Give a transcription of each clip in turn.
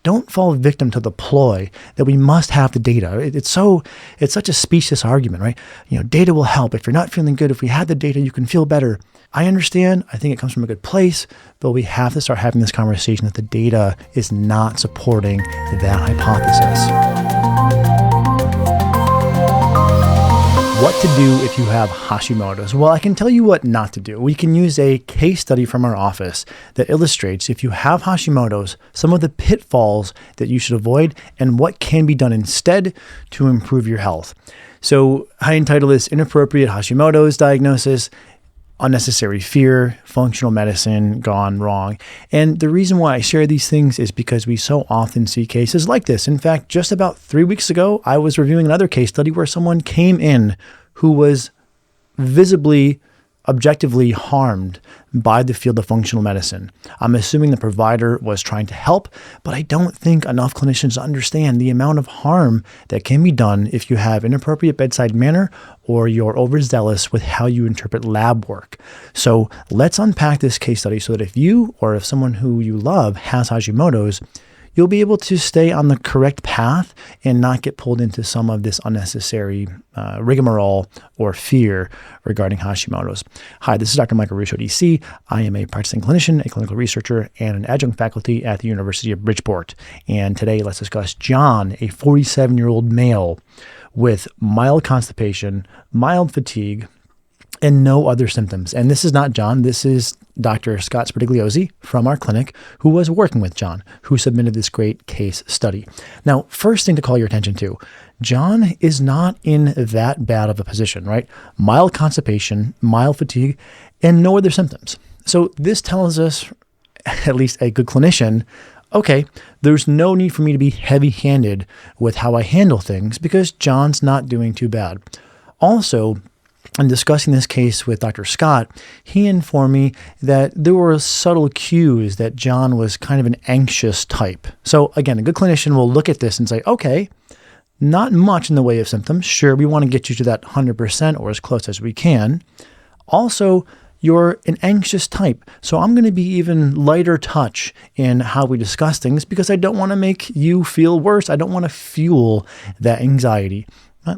don't fall victim to the ploy that we must have the data. It's such a specious argument, right? Data will help. If you're not feeling good, if we have the data, you can feel better. I understand. I think it comes from a good place, but we have to start having this conversation that the data is not supporting that hypothesis. What to do if you have Hashimoto's? Well, I can tell you what not to do. We can use a case study from our office that illustrates, if you have Hashimoto's, some of the pitfalls that you should avoid and what can be done instead to improve your health. So I entitled this Inappropriate Hashimoto's Diagnosis, Unnecessary Fear, Functional Medicine Gone Wrong. And the reason why I share these things is because we so often see cases like this. In fact, just about 3 weeks ago, I was reviewing another case study where someone came in who was visibly, objectively harmed by the field of functional medicine. I'm assuming the provider was trying to help, but I don't think enough clinicians understand the amount of harm that can be done if you have inappropriate bedside manner or you're overzealous with how you interpret lab work. So let's unpack this case study so that if you or if someone who you love has Hashimoto's, you'll be able to stay on the correct path and not get pulled into some of this unnecessary rigmarole or fear regarding Hashimoto's. Hi, this is Dr. Michael Ruscio, DC. I am a practicing clinician, a clinical researcher, and an adjunct faculty at the University of Bridgeport. And today, let's discuss John, a 47-year-old male with mild constipation, mild fatigue, and no other symptoms. And this is not John. This is Dr. Scott Spartigliozzi from our clinic, who was working with John, who submitted this great case study. Now, first thing to call your attention to, John is not in that bad of a position, right? Mild constipation, mild fatigue, and no other symptoms. So this tells us, at least a good clinician, okay, there's no need for me to be heavy-handed with how I handle things because John's not doing too bad. Also, in discussing this case with Dr. Scott, he informed me that there were subtle cues that John was kind of an anxious type. So again, a good clinician will look at this and say, okay, not much in the way of symptoms. Sure, we want to get you to that 100% or as close as we can. Also, you're an anxious type, so I'm going to be even lighter touch in how we discuss things because I don't want to make you feel worse. I don't want to fuel that anxiety.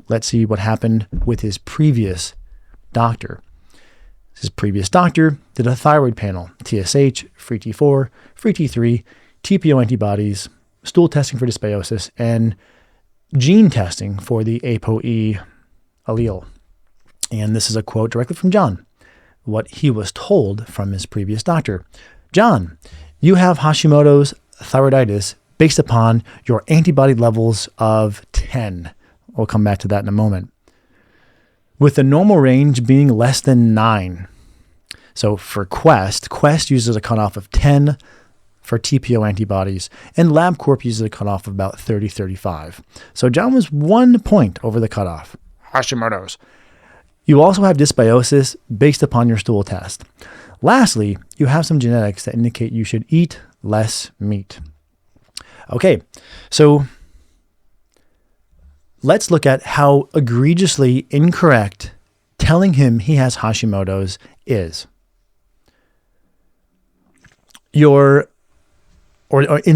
Let's see what happened with his previous doctor. His previous doctor did a thyroid panel, TSH, free T4, free T3, TPO antibodies, stool testing for dysbiosis, and gene testing for the ApoE allele. And this is a quote directly from John, what he was told from his previous doctor. John, you have Hashimoto's thyroiditis based upon your antibody levels of 10. We'll come back to that in a moment. With the normal range being less than 9. So for Quest uses a cutoff of 10 for TPO antibodies, and LabCorp uses a cutoff of about 30-35. So John was 1 point over the cutoff. Hashimoto's. You also have dysbiosis based upon your stool test. Lastly, you have some genetics that indicate you should eat less meat. Okay, so let's look at how egregiously incorrect telling him he has Hashimoto's is. In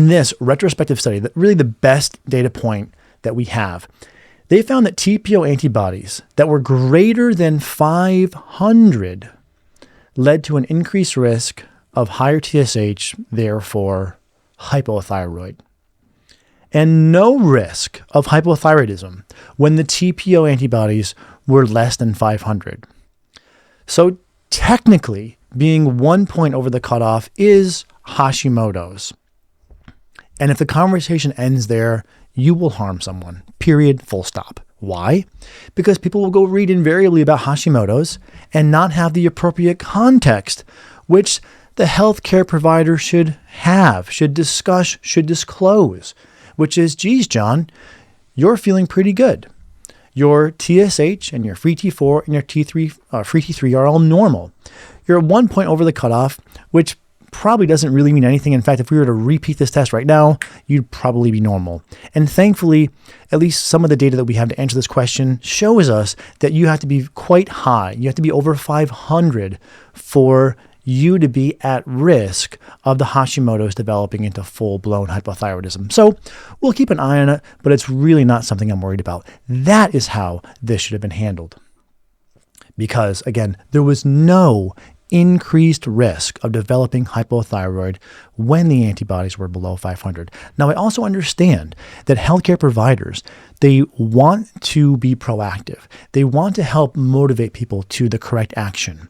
this retrospective study, really the best data point that we have, they found that TPO antibodies that were greater than 500 led to an increased risk of higher TSH, therefore hypothyroid, and no risk of hypothyroidism when the TPO antibodies were less than 500. So technically, being 1 point over the cutoff is Hashimoto's. And if the conversation ends there, you will harm someone, period, full stop. Why? Because people will go read invariably about Hashimoto's and not have the appropriate context, which the healthcare provider should have, should discuss, should disclose, which is, geez, John, you're feeling pretty good. Your TSH and your free T4 and your free T3 are all normal. You're 1 point over the cutoff, which probably doesn't really mean anything. In fact, if we were to repeat this test right now, you'd probably be normal. And thankfully, at least some of the data that we have to answer this question shows us that you have to be quite high. You have to be over 500 for you to be at risk of the Hashimoto's developing into full-blown hypothyroidism. So we'll keep an eye on it, but it's really not something I'm worried about. That is how this should have been handled. Because, again, there was no increased risk of developing hypothyroid when the antibodies were below 500. Now, I also understand that healthcare providers, they want to be proactive. They want to help motivate people to the correct action.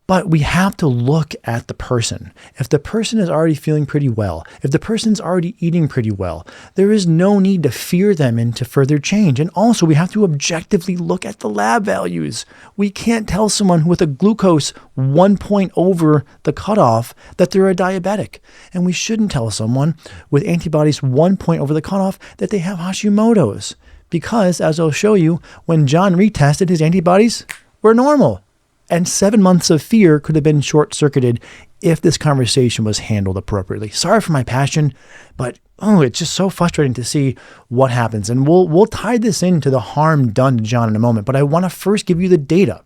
But we have to look at the person. If the person is already feeling pretty well, if the person's already eating pretty well, there is no need to fear them into further change. And also, we have to objectively look at the lab values. We can't tell someone with a glucose 1 point over the cutoff that they're a diabetic. And we shouldn't tell someone with antibodies 1 point over the cutoff that they have Hashimoto's. Because, as I'll show you, when John retested, his antibodies were normal. And 7 months of fear could have been short-circuited if this conversation was handled appropriately. Sorry for my passion, but it's just so frustrating to see what happens. And we'll tie this into the harm done to John in a moment, but I want to first give you the data.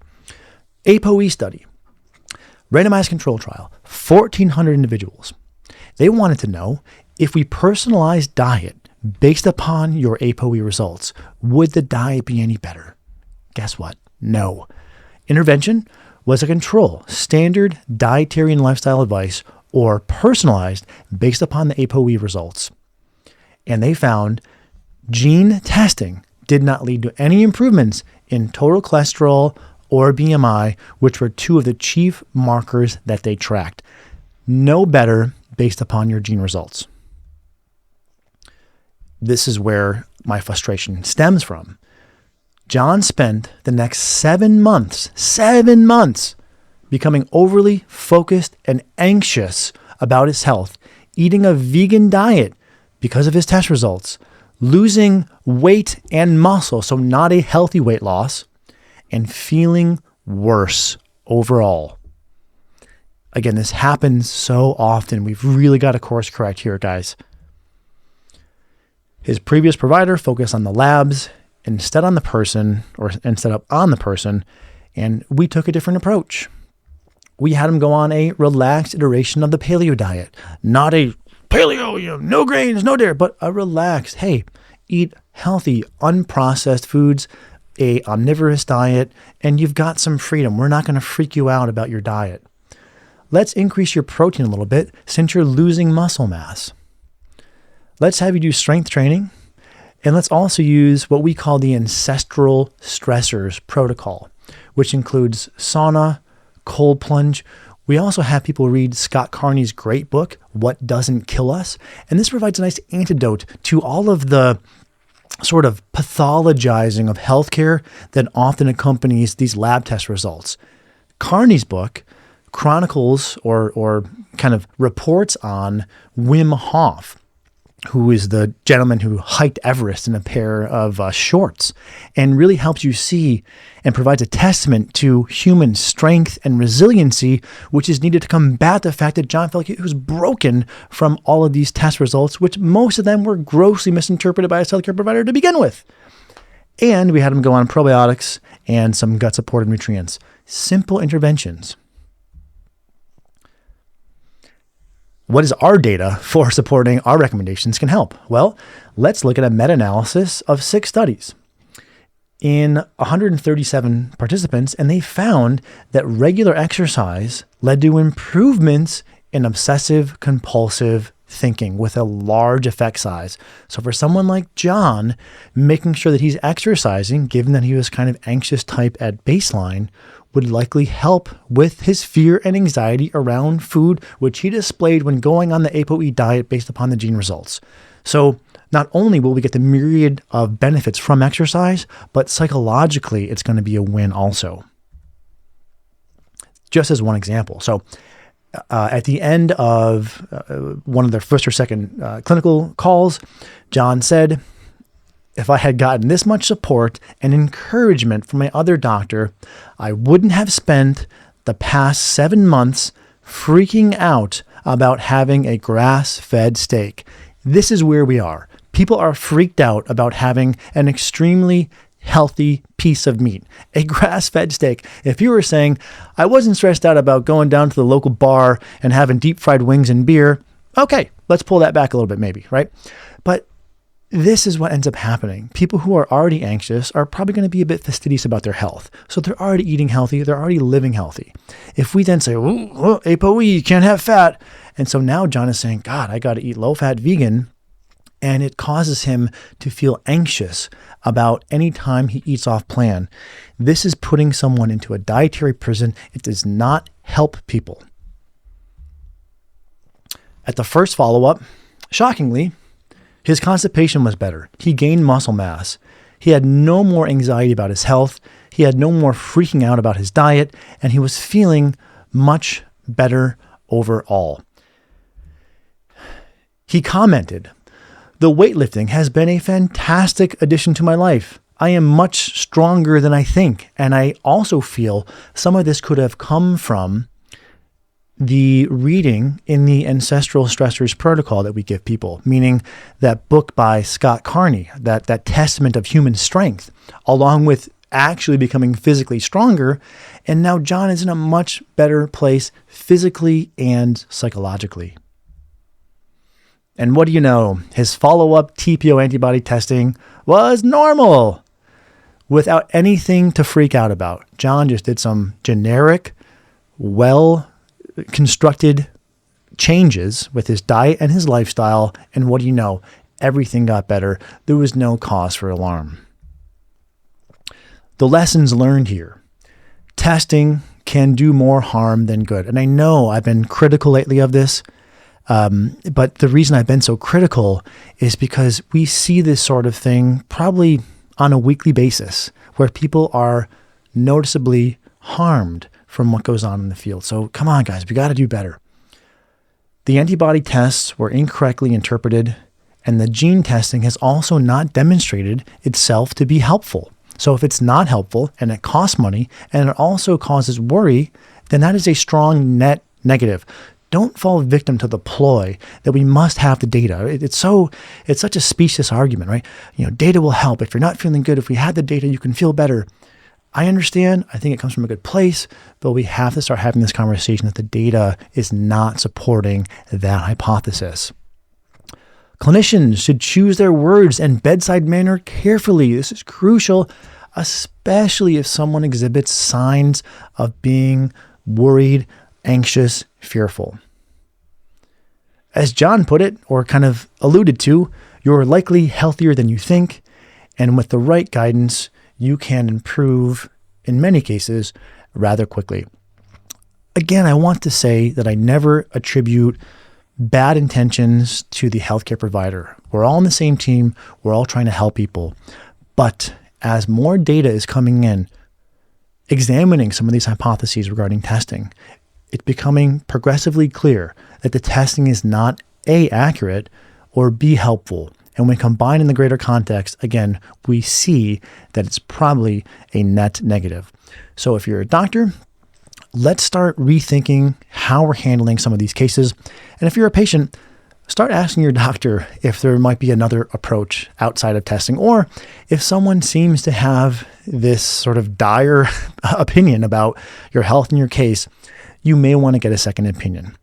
ApoE study, randomized control trial, 1,400 individuals. They wanted to know if we personalized diet based upon your ApoE results, would the diet be any better? Guess what? No. Intervention was a control, standard dietary and lifestyle advice, or personalized based upon the ApoE results. And they found gene testing did not lead to any improvements in total cholesterol or BMI, which were two of the chief markers that they tracked. No better based upon your gene results. This is where my frustration stems from. John spent the next 7 months, becoming overly focused and anxious about his health, eating a vegan diet because of his test results, losing weight and muscle, so not a healthy weight loss, and feeling worse overall. Again, this happens so often. We've really got to course correct here, guys. His previous provider focused on the labs instead of on the person, and we took a different approach. We had him go on a relaxed iteration of the paleo diet, not a paleo, no grains, no dairy, but a relaxed, hey, eat healthy, unprocessed foods, a omnivorous diet, and you've got some freedom. We're not going to freak you out about your diet. Let's increase your protein a little bit since you're losing muscle mass. Let's have you do strength training. And let's also use what we call the ancestral stressors protocol, which includes sauna, cold plunge. We also have people read Scott Carney's great book, What Doesn't Kill Us. And this provides a nice antidote to all of the sort of pathologizing of healthcare that often accompanies these lab test results. Carney's book chronicles or kind of reports on Wim Hof, who is the gentleman who hiked Everest in a pair of shorts, and really helps you see and provides a testament to human strength and resiliency, which is needed to combat the fact that John felt like he was broken from all of these test results, which most of them were grossly misinterpreted by a healthcare provider to begin with. And we had him go on probiotics and some gut-supported nutrients. Simple interventions. What is our data for supporting our recommendations can help? Well, let's look at a meta-analysis of 6 studies in 137 participants, and they found that regular exercise led to improvements in obsessive compulsive thinking with a large effect size. So for someone like John, making sure that he's exercising, given that he was kind of anxious type at baseline, would likely help with his fear and anxiety around food, which he displayed when going on the ApoE diet based upon the gene results. So not only will we get the myriad of benefits from exercise, but psychologically, it's going to be a win also. Just as one example. So at the end of one of their first or second clinical calls, John said, if I had gotten this much support and encouragement from my other doctor, I wouldn't have spent the past 7 months freaking out about having a grass-fed steak. This is where we are. People are freaked out about having an extremely healthy piece of meat, a grass-fed steak. If you were saying, I wasn't stressed out about going down to the local bar and having deep fried wings and beer, okay, let's pull that back a little bit maybe, right? But this is what ends up happening. People who are already anxious are probably going to be a bit fastidious about their health. So they're already eating healthy. They're already living healthy. If we then say, ApoE, you can't have fat. And so now John is saying, God, I got to eat low-fat vegan. And it causes him to feel anxious about any time he eats off plan. This is putting someone into a dietary prison. It does not help people. At the first follow-up, shockingly, his constipation was better. He gained muscle mass. He had no more anxiety about his health. He had no more freaking out about his diet, and he was feeling much better overall. He commented, "The weightlifting has been a fantastic addition to my life. I am much stronger than I think, and I also feel some of this could have come from the reading in the Ancestral Stressors Protocol that we give people, meaning that book by Scott Carney, that testament of human strength, along with actually becoming physically stronger. And now John is in a much better place physically and psychologically." And what do you know? His follow-up TPO antibody testing was normal without anything to freak out about. John just did some generic, well-constructed changes with his diet and his lifestyle. And what do you know? Everything got better. There was no cause for alarm. The lessons learned here. Testing can do more harm than good. And I know I've been critical lately of this. But the reason I've been so critical is because we see this sort of thing probably on a weekly basis where people are noticeably harmed from what goes on in the field. So come on, guys, we got to do better. The antibody tests were incorrectly interpreted, and the gene testing has also not demonstrated itself to be helpful. So if it's not helpful and it costs money and it also causes worry, then that is a strong net negative. Don't fall victim to the ploy that we must have the data. It's such a specious argument, right? Data will help. If you're not feeling good, if we had the data, you can feel better. I understand. I think it comes from a good place, but we have to start having this conversation that the data is not supporting that hypothesis. Clinicians should choose their words and bedside manner carefully. This is crucial, especially if someone exhibits signs of being worried, anxious, fearful. As John put it, or kind of alluded to, you're likely healthier than you think, and with the right guidance, you can improve, in many cases, rather quickly. Again, I want to say that I never attribute bad intentions to the healthcare provider. We're all on the same team. We're all trying to help people. But as more data is coming in, examining some of these hypotheses regarding testing, it's becoming progressively clear that the testing is not A, accurate, or B, helpful. And when combined in the greater context, again, we see that it's probably a net negative. So if you're a doctor, let's start rethinking how we're handling some of these cases. And if you're a patient, start asking your doctor if there might be another approach outside of testing, or if someone seems to have this sort of dire opinion about your health and your case, you may want to get a second opinion.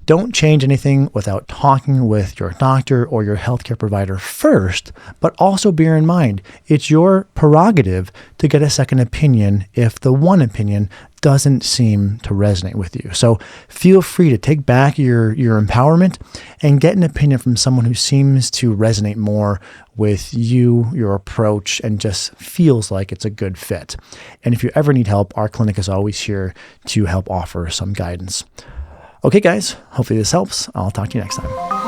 Don't change anything without talking with your doctor or your healthcare provider first, but also bear in mind, it's your prerogative to get a second opinion if the one opinion doesn't seem to resonate with you. So feel free to take back your empowerment and get an opinion from someone who seems to resonate more with you, your approach, and just feels like it's a good fit. And if you ever need help, our clinic is always here to help offer some guidance. Okay, guys, hopefully this helps. I'll talk to you next time.